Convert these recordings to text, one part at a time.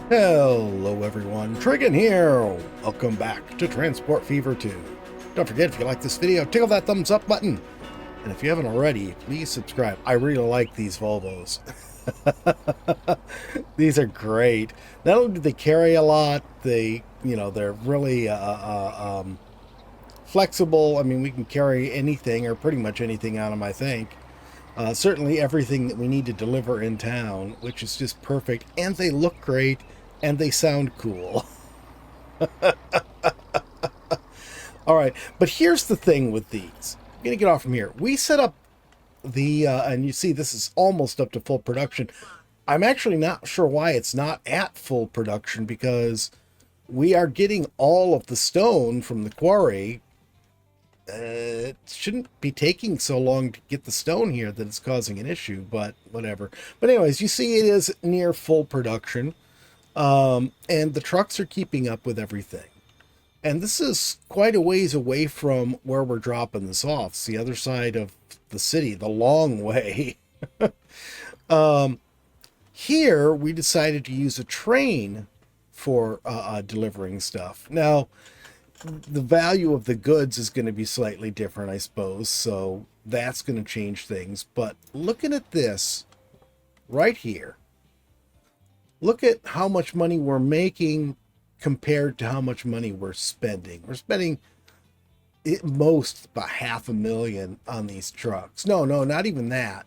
Hello everyone, Trigan here. Welcome back to Transport Fever 2. Don't forget, if you like this video, tickle that thumbs up button. And if you haven't already, please subscribe. I really like these Volvos. These are great. Not only do they carry a lot, they're really flexible. I mean, we can carry anything or pretty much anything on them, I think. Certainly everything that we need to deliver in town, which is just perfect. And they look great and they sound cool. All right, but here's the thing with these. I'm going to get off from here. We set up and you see this is almost up to full production. I'm actually not sure why it's not at full production because we are getting all of the stone from the quarry. It shouldn't be taking so long to get the stone here that it's causing an issue, but whatever. But anyways, you see it is near full production, and the trucks are keeping up with everything. And this is quite a ways away from where we're dropping this off. It's the other side of the city, the long way. Here, we decided to use a train for delivering stuff. Now, the value of the goods is going to be slightly different, I suppose, so that's going to change things. But looking at this right here, look at how much money we're making compared to how much money we're spending. We're spending at most about $500,000 on these trucks. No, not even that.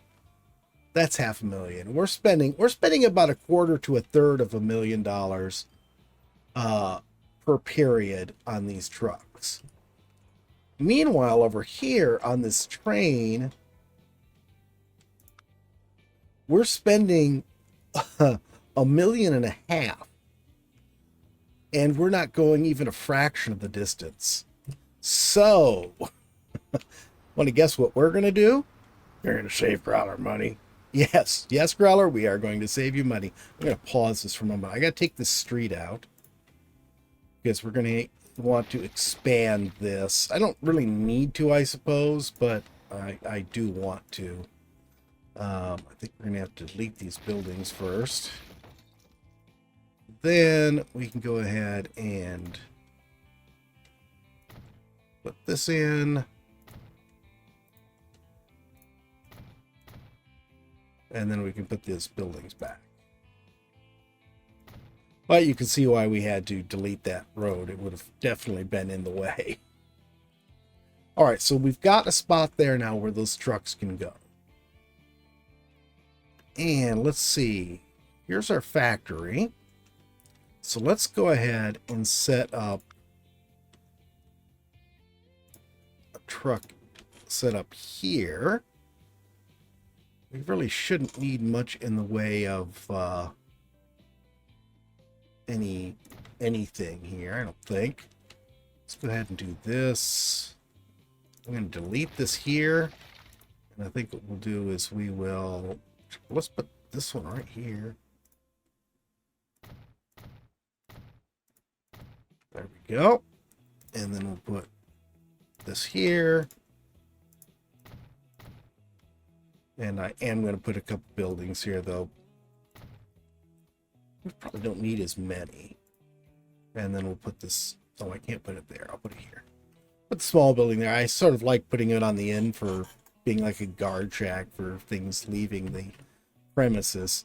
That's $500,000. We're spending about a quarter to a third of $1,000,000 per period on these trucks. Meanwhile, over here on this train, we're spending $1.5 million, and we're not going even a fraction of the distance. So, want to guess what we're going to do? We're going to save Growler money. Yes, Growler, we are going to save you money. I'm going to pause this for a moment. I got to take this street out because we're going to want to expand this. I don't really need to, I suppose, but I do want to. I think we're going to have to delete these buildings first. Then we can go ahead and put this in. And then we can put these buildings back. But you can see why we had to delete that road. It would have definitely been in the way. All right, so we've got a spot there now where those trucks can go. And let's see. Here's our factory. So let's go ahead and set up a truck setup here. We really shouldn't need much in the way of anything here, I don't think. Let's go ahead and do this. I'm going to delete this here. And I think what we'll do is let's put this one right here. There we go. And then we'll put this here. And I am going to put a couple buildings here, though. We probably don't need as many. And then we'll put this... Oh, I can't put it there. I'll put it here. Put the small building there. I sort of like putting it on the end for being like a guard shack for things leaving the premises.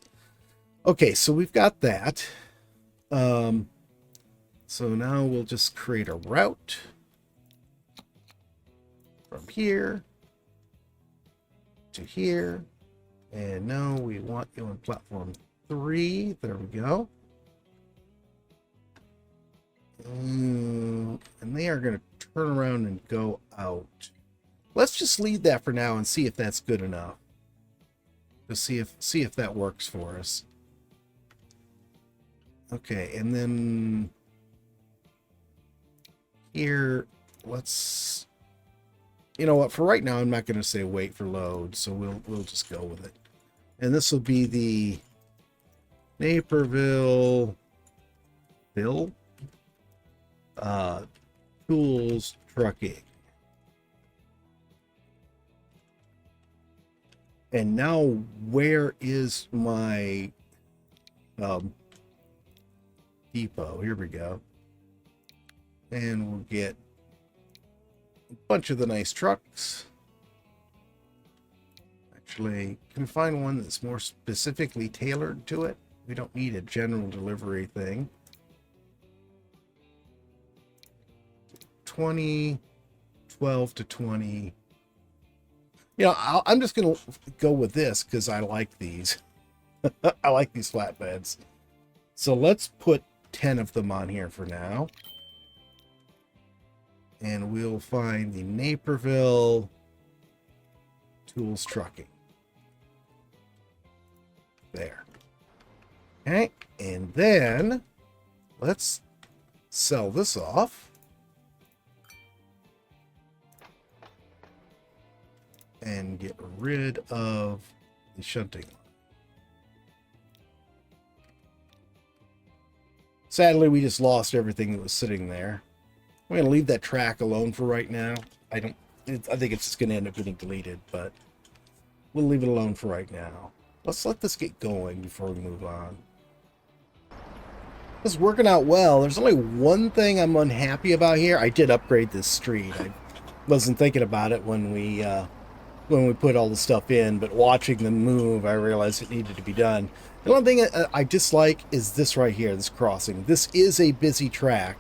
Okay, so we've got that. So now we'll just create a route from here to here. And now we want you on platform 3. There we go. And they are going to turn around and go out. Let's just leave that for now and see if that's good enough. To see if that works for us. Okay, and then here, let's... You know what? For right now, I'm not going to say wait for load, so we'll just go with it. And this will be the Naperville Tools Trucking. And now, where is my depot. Here we go. And we'll get a bunch of the nice trucks. Actually, can we find one that's more specifically tailored to it? We don't need a general delivery thing. 20, 12 to 20. You know, I'm just going to go with this because I like these. I like these flatbeds. So let's put 10 of them on here for now. And we'll find the Naperville Tools Trucking. There. Okay, and then let's sell this off. And get rid of the shunting. Sadly, we just lost everything that was sitting there. I'm going to leave that track alone for right now. I think it's just going to end up getting deleted, but we'll leave it alone for right now. Let's let this get going before we move on. It's working out well. There's only one thing I'm unhappy about here. I did upgrade this street. I wasn't thinking about it when we put all the stuff in, but watching them move, I realized it needed to be done. The one thing I dislike is this right here, this crossing. This is a busy track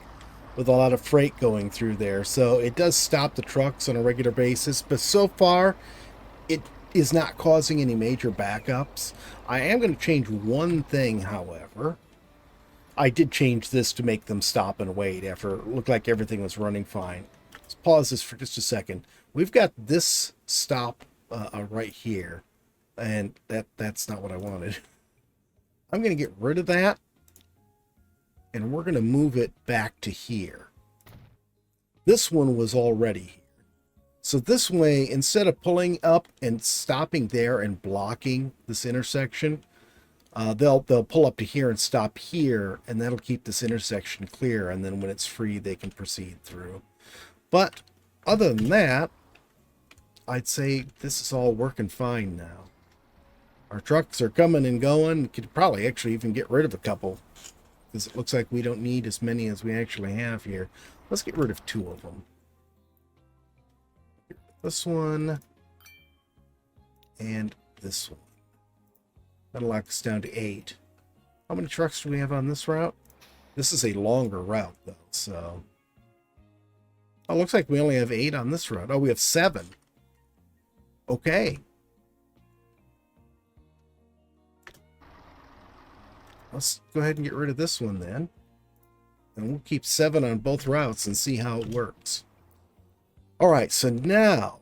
with a lot of freight going through there, so it does stop the trucks on a regular basis, but so far it is not causing any major backups. I am going to change one thing, however. I did change this to make them stop and wait after it looked like everything was running fine. Let's pause this for just a second. We've got this stop right here, and that's not what I wanted. I'm going to get rid of that, and we're going to move it back to here. This one was already here. So this way, instead of pulling up and stopping there and blocking this intersection, they'll pull up to here and stop here, and that'll keep this intersection clear, and then when it's free, they can proceed through. But other than that, I'd say this is all working fine now. Our trucks are coming and going. We could probably actually even get rid of a couple, because it looks like we don't need as many as we actually have here. Let's get rid of 2 of them. This one and this one. That'll lock us down to 8. How many trucks do we have on this route? This is a longer route, though, so... Oh, looks like we only have 8 on this route. Oh, we have 7. Okay. Let's go ahead and get rid of this one then. And we'll keep 7 on both routes and see how it works. All right, so now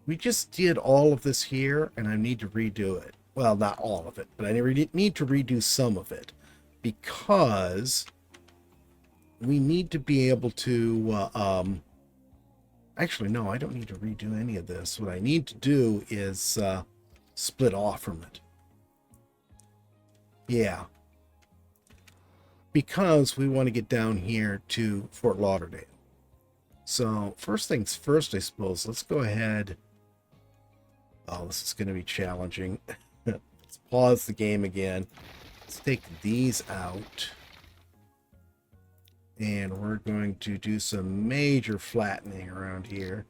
we just did all of this here, and I need to redo it. Well, not all of it, but I need to redo some of it because we need to be able to... Actually, no, I don't need to redo any of this. What I need to do is split off from it. Yeah. Because we want to get down here to Fort Lauderdale. So, first things first, I suppose. Let's go ahead. Oh, this is going to be challenging. Let's pause the game again. Let's take these out. And we're going to do some major flattening around here.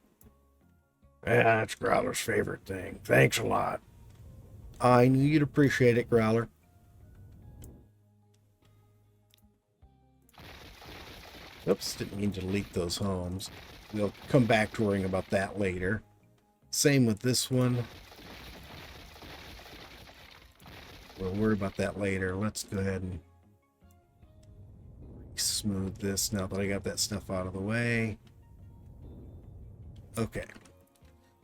That's Growler's favorite thing. Thanks a lot. I knew you'd appreciate it, Growler. Oops, didn't mean to delete those homes. We'll come back to worrying about that later. Same with this one. We'll worry about that later. Let's go ahead and smooth this now that I got that stuff out of the way. Okay.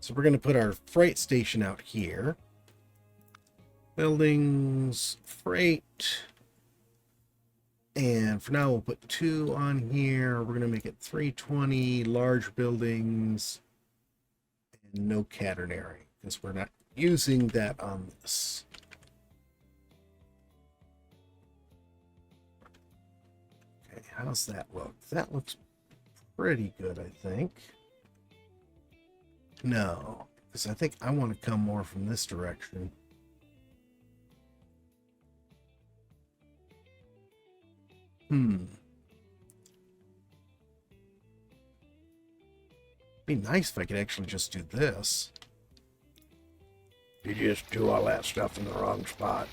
So we're going to put our freight station out here. Buildings, freight. And for now, we'll put 2 on here. We're going to make it 320, large buildings, and no catenary, because we're not using that on this. Okay, how's that look? That looks pretty good, I think. No, because I think I want to come more from this direction. Be nice if I could actually just do this. You just do all that stuff in the wrong spot.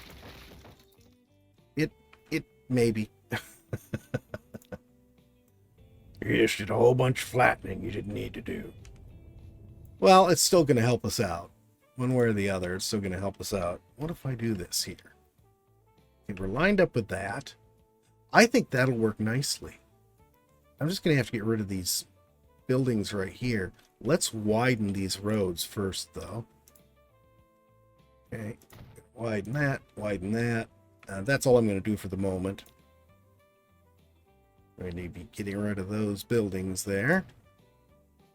It maybe. You just did a whole bunch of flattening you didn't need to do. Well, it's still going to help us out. One way or the other, it's still going to help us out. What if I do this here? Okay, we're lined up with that. I think that'll work nicely. I'm just going to have to get rid of these buildings right here. Let's widen these roads first, though. Okay, widen that, widen that. That's all I'm going to do for the moment. We need to be getting rid of those buildings there.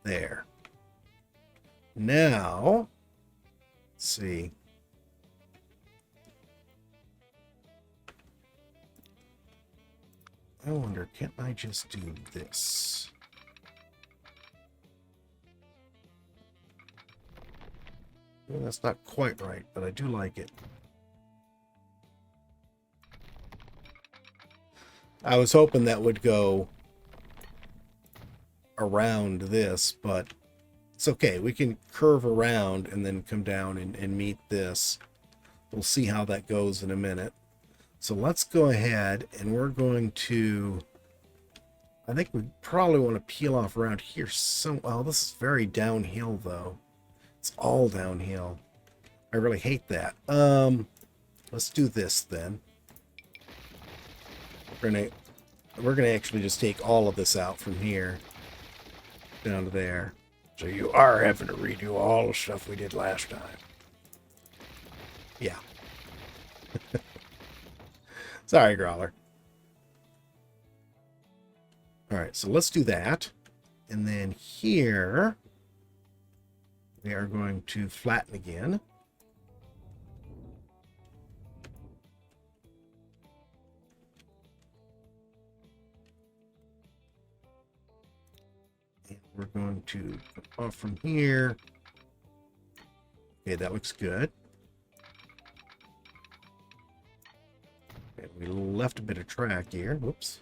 There. Now, let's see. I wonder, can't I just do this? Well, that's not quite right, but I do like it. I was hoping that would go around this, but it's okay. We can curve around and then come down and meet this. We'll see how that goes in a minute. So let's go ahead and we're going to... I think we probably want to peel off around here. Well, this is very downhill, though. It's all downhill. I really hate that. Let's do this then. We're gonna actually just take all of this out from here down to there. So you are having to redo all the stuff we did last time. Yeah. Sorry, Growler. All right, so let's do that. And then here, we are going to flatten again. And we're going to come off from here. Okay, that looks good. Okay, we left a bit of track here. Whoops.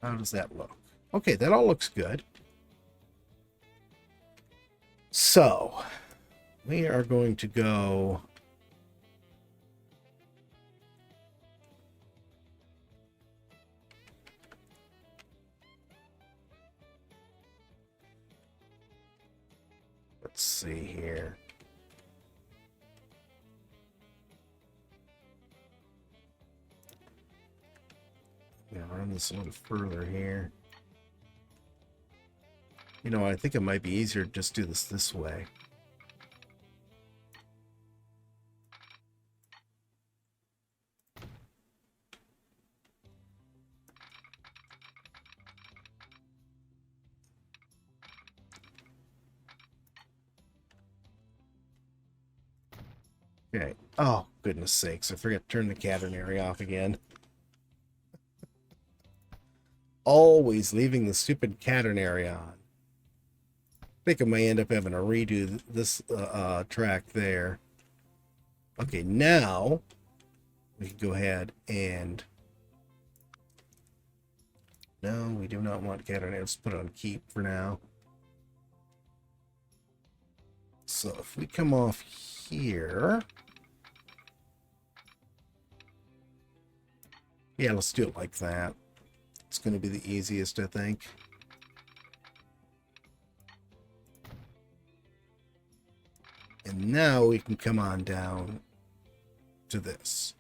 How does that look? Okay, that all looks good. So, we are going to go... Let's see here. Yeah, run this a little further here. You know, I think it might be easier to just do this way. Okay. Oh, goodness sakes. I forgot to turn the catenary off again. Always leaving the stupid catenary on. I think I may end up having to redo this track there. Okay, now we can go ahead and... No, we do not want catenary. Let's put it on keep for now. So if we come off here... Yeah, let's do it like that. It's going to be the easiest, I think. And now we can come on down to this.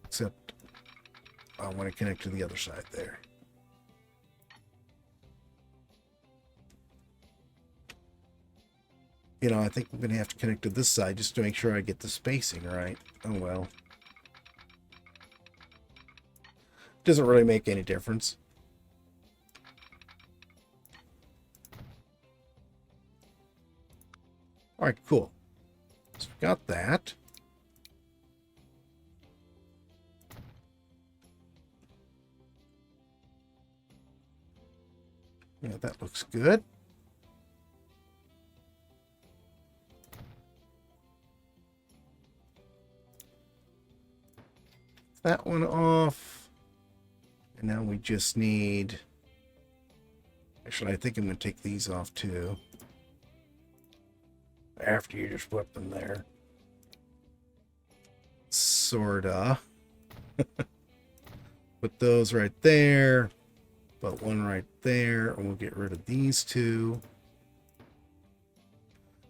Except I want to connect to the other side there. You know, I think I'm going to have to connect to this side just to make sure I get the spacing right. Oh well. Doesn't really make any difference. All right, cool. So we got that. Yeah, that looks good. that one off. And now we just need... Actually, I think I'm going to take these off too. After you just put them there. Sorta. Put those right there. Put one right there. And we'll get rid of these two.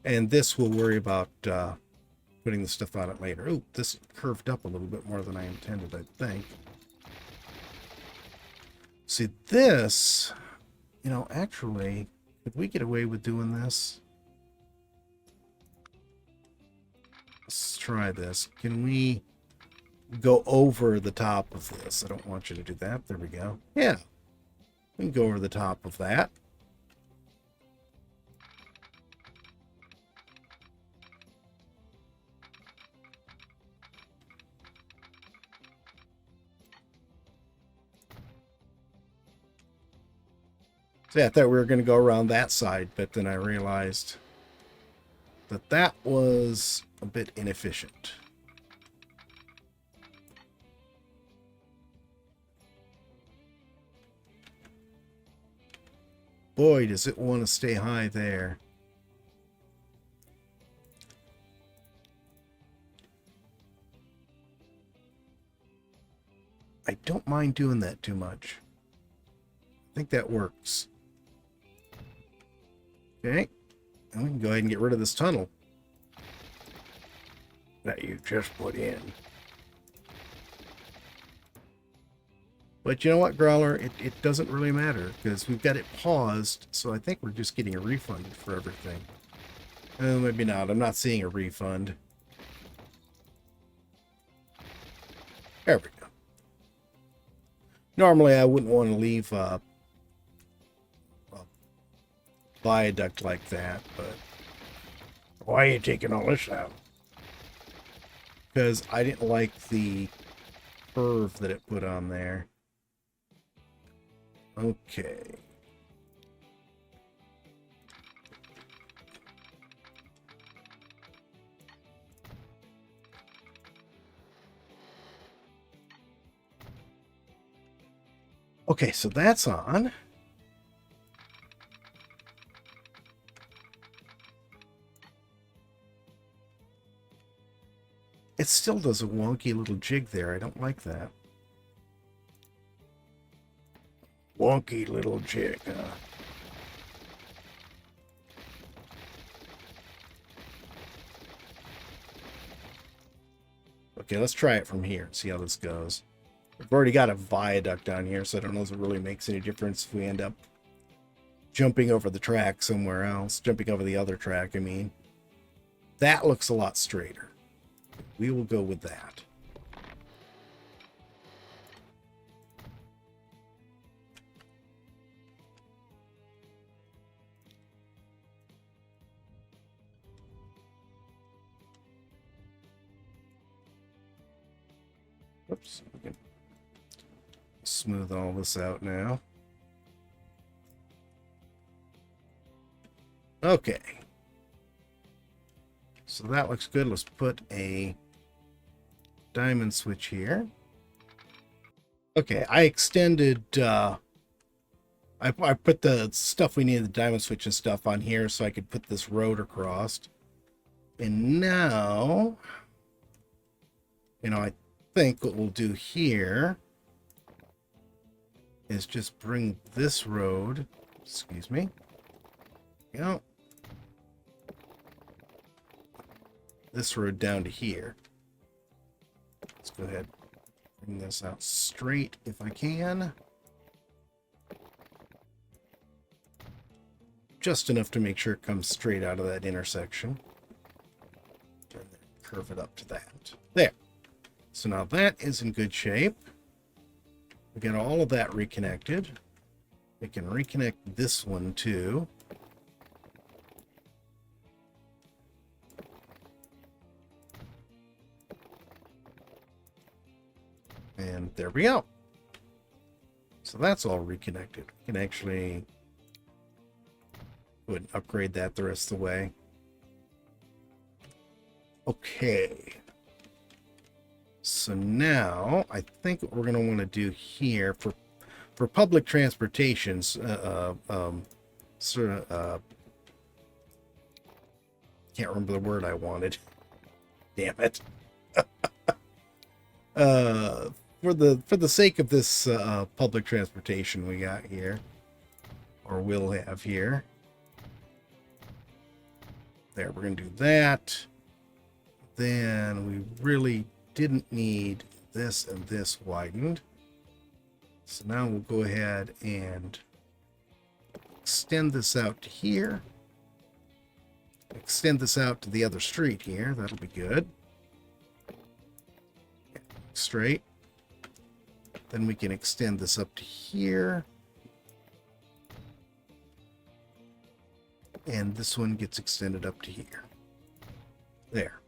And this we'll worry about putting the stuff on it later. Oh, this curved up a little bit more than I intended, I think. See, this... You know, actually, could we get away with doing this? Let's try this. Can we go over the top of this? I don't want you to do that. There we go. Yeah. We can go over the top of that. So yeah, I thought we were going to go around that side, but then I realized that that was a bit inefficient. Boy, does it want to stay high there. I don't mind doing that too much. I think that works. Okay, and we can go ahead and get rid of this tunnel That you just put in. But you know what, Growler? It doesn't really matter because we've got it paused, so I think we're just getting a refund for everything. Maybe not. I'm not seeing a refund. There we go. Normally, I wouldn't want to leave a viaduct like that, but Why are you taking all this out? because I didn't like the curve that it put on there. Okay. Okay, so that's on. It still does a wonky little jig there. I don't like that. Wonky little jig, huh? Okay, let's try it from here and see how this goes. We've already got a viaduct down here, so I don't know if it really makes any difference if we end up jumping over the track somewhere else. Jumping over the other track, I mean. That looks a lot straighter. We will go with that. Oops. We can smooth all this out now. Okay. So that looks good. Let's put a diamond switch here. Okay, I extended, I put the stuff we needed, the diamond switch and stuff on here so I could put this road across. And now, you know, I think what we'll do here is just bring this road, excuse me, you know, this road down to here. Let's go ahead and bring this out straight if I can. Just enough to make sure it comes straight out of that intersection. And then curve it up to that. There. So now that is in good shape. We got all of that reconnected. We can reconnect this one too. And there we go. So that's all reconnected. We can actually go ahead and upgrade that the rest of the way. Okay. So now I think what we're going to want to do here for public transportations, can't remember the word I wanted. Damn it. For the sake of this public transportation we got here, or will have here. There, we're going to do that. Then we really didn't need this and this widened. So now we'll go ahead and extend this out to here. Extend this out to the other street here. That'll be good. Straight. Then we can extend this up to here. And this one gets extended up to here. There.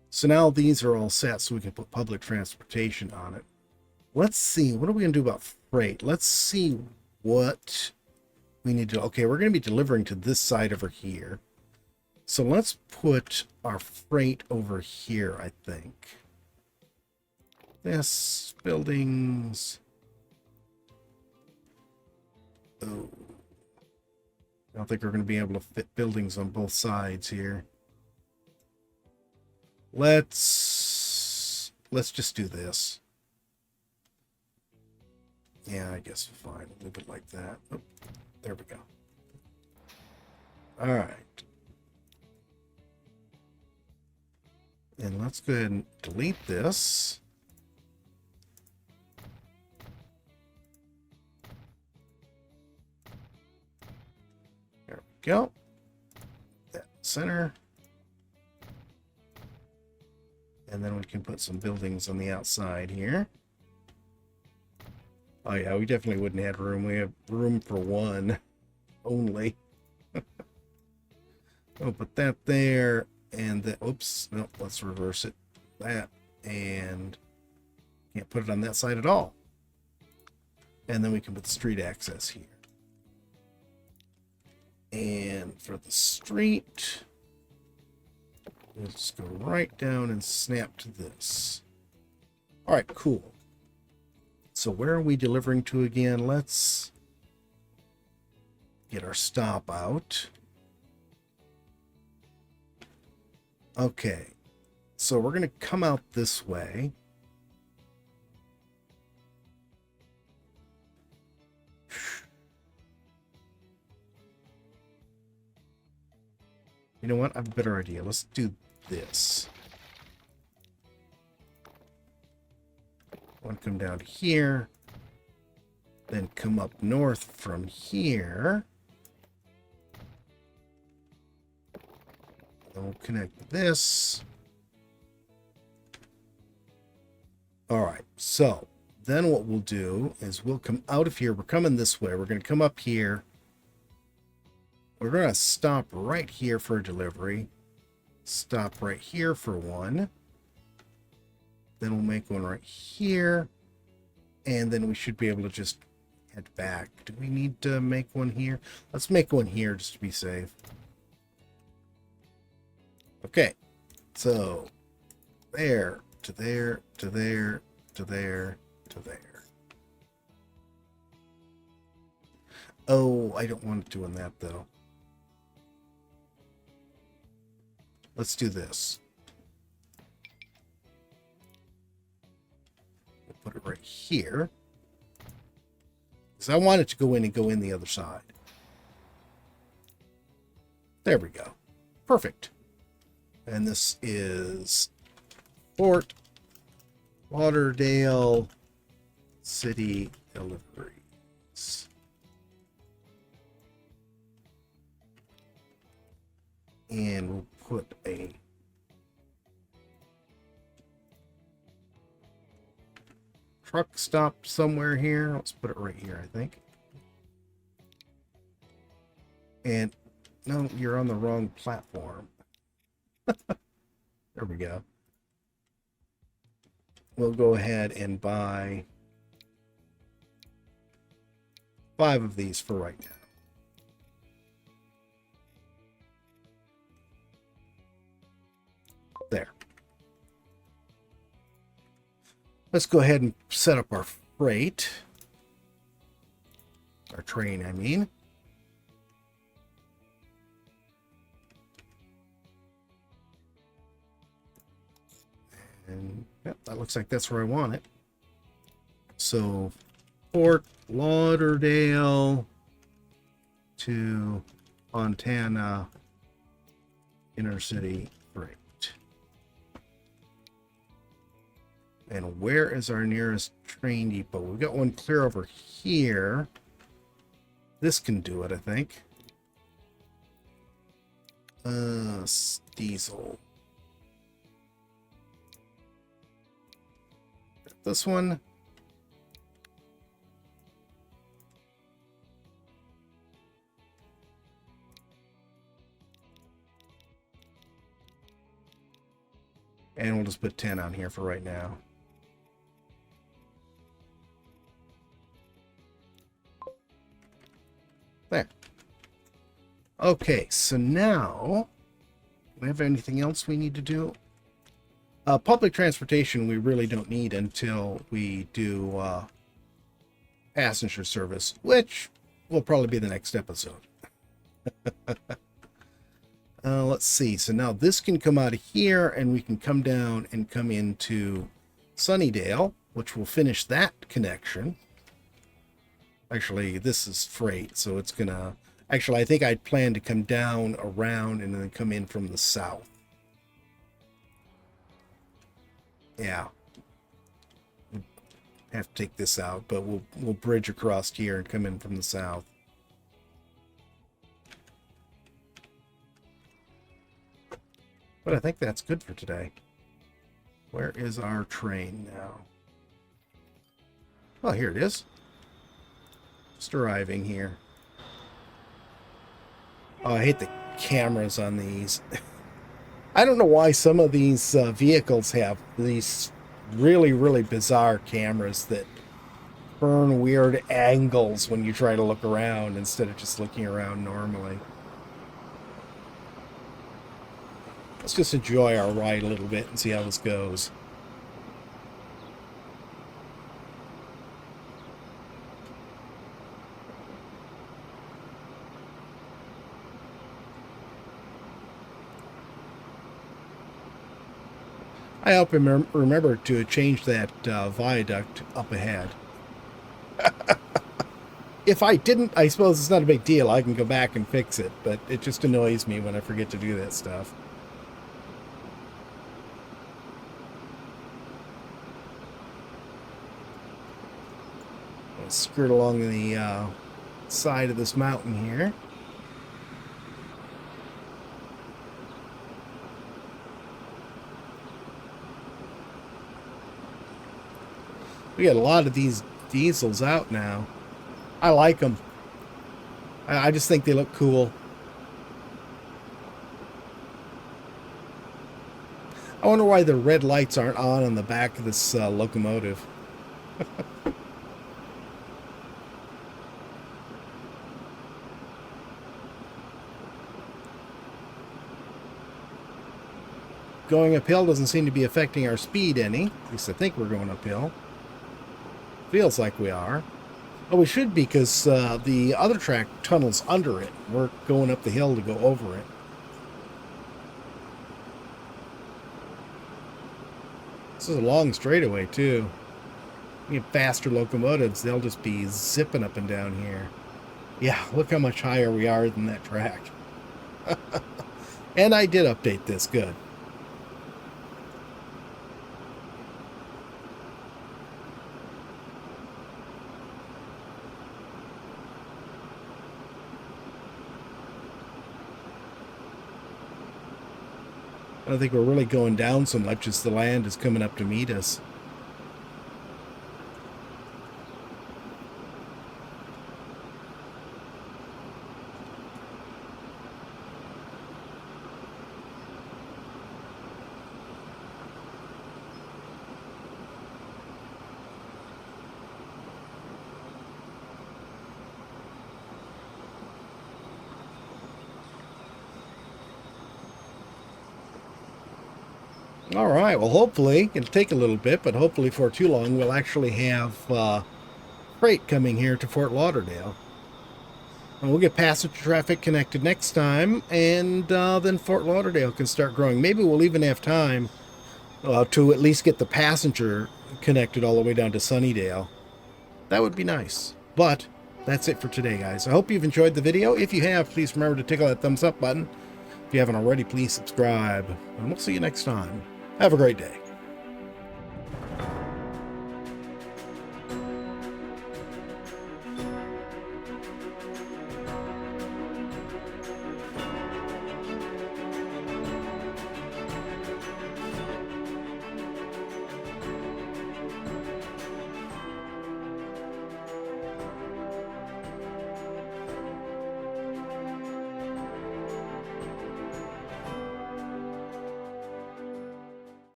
So now these are all set, so we can put public transportation on it. Let's see, what are we going to do about freight? Let's see what we need to... Okay, we're going to be delivering to this side over here. So let's put our freight over here, I think. This, buildings... Oh. I don't think we're going to be able to fit buildings on both sides here. Let's just do this. Yeah, I guess fine. A little bit like that. Oh, there we go. All right. And let's go ahead and delete this. There we go. That center. And then we can put some buildings on the outside here. Oh yeah, we definitely wouldn't have room. We have room for one only. I'll put that there, and then, oops, no, let's reverse it. That, and can't put it on that side at all. And then we can put the street access here. And for the street, we'll just go right down and snap to this. All right, cool. So where are we delivering to again? Let's get our stop out. Okay, so we're going to come out this way. You know what? I have a better idea. Let's do this. One come down to here, then come up north from here. Then we'll connect this. All right, so then what we'll do is we'll come out of here. We're coming this way. We're going to come up here. We're going to stop right here for a delivery. Stop right here for one. Then we'll make one right here. And then we should be able to just head back. Do we need to make one here? Let's make one here just to be safe. Okay. So, there, to there, to there, to there, to there. Oh, I don't want it doing that, though. Let's do this. We'll put it right here. Because I want it to go in and go in the other side. There we go. Perfect. And this is Fort Lauderdale City Deliveries. And we'll put a truck stop somewhere here. Let's put it right here, I think. And no, you're on the wrong platform. There we go. We'll go ahead and buy 5 of these for right now. There. Let's go ahead and set up our freight. Our train, I mean. And yep, that looks like that's where I want it. So, Fort Lauderdale to Montana intercity freight. And where is our nearest train depot? We've got one clear over here. This can do it, I think. Diesel. This one. And we'll just put 10 on here for right now. There. Okay, so now, do we have anything else we need to do? Public transportation we really don't need until we do passenger service, which will probably be the next episode. Let's see. So now this can come out of here, and we can come down and come into Sunnydale, which will finish that connection. Actually, this is freight, so it's gonna... Actually, I think I'd plan to come down around and then come in from the south. Yeah. Have to take this out, but we'll bridge across here and come in from the south. But I think that's good for today. Where is our train now? Oh, here it is. Just arriving here. Oh, I hate the cameras on these. I don't know why some of these vehicles have these really, really bizarre cameras that turn weird angles when you try to look around instead of just looking around normally. Let's just enjoy our ride a little bit and see how this goes. I hope I remember to change that viaduct up ahead. If I didn't, I suppose it's not a big deal. I can go back and fix it, but it just annoys me when I forget to do that stuff. I'll skirt along the side of this mountain here. We got a lot of these diesels out now. I like them. I just think they look cool. I wonder why the red lights aren't on the back of this locomotive. Going uphill doesn't seem to be affecting our speed any. At least I think we're going uphill. Feels like we are. Oh, we should be, because the other track tunnels under it. We're going up the hill to go over it. This is a long straightaway, too. You get faster locomotives, they'll just be zipping up and down here. Yeah, look how much higher we are than that track. And I did update this, good. I don't think we're really going down so much as the land is coming up to meet us. All right. Well, hopefully it'll take a little bit, but hopefully for too long we'll actually have freight coming here to Fort Lauderdale. And we'll get passenger traffic connected next time, and then Fort Lauderdale can start growing. Maybe we'll even have time to at least get the passenger connected all the way down to Sunnydale. That would be nice. But that's it for today, guys. I hope you've enjoyed the video. If you have, please remember to tickle that thumbs up button. If you haven't already, please subscribe. And we'll see you next time. Have a great day.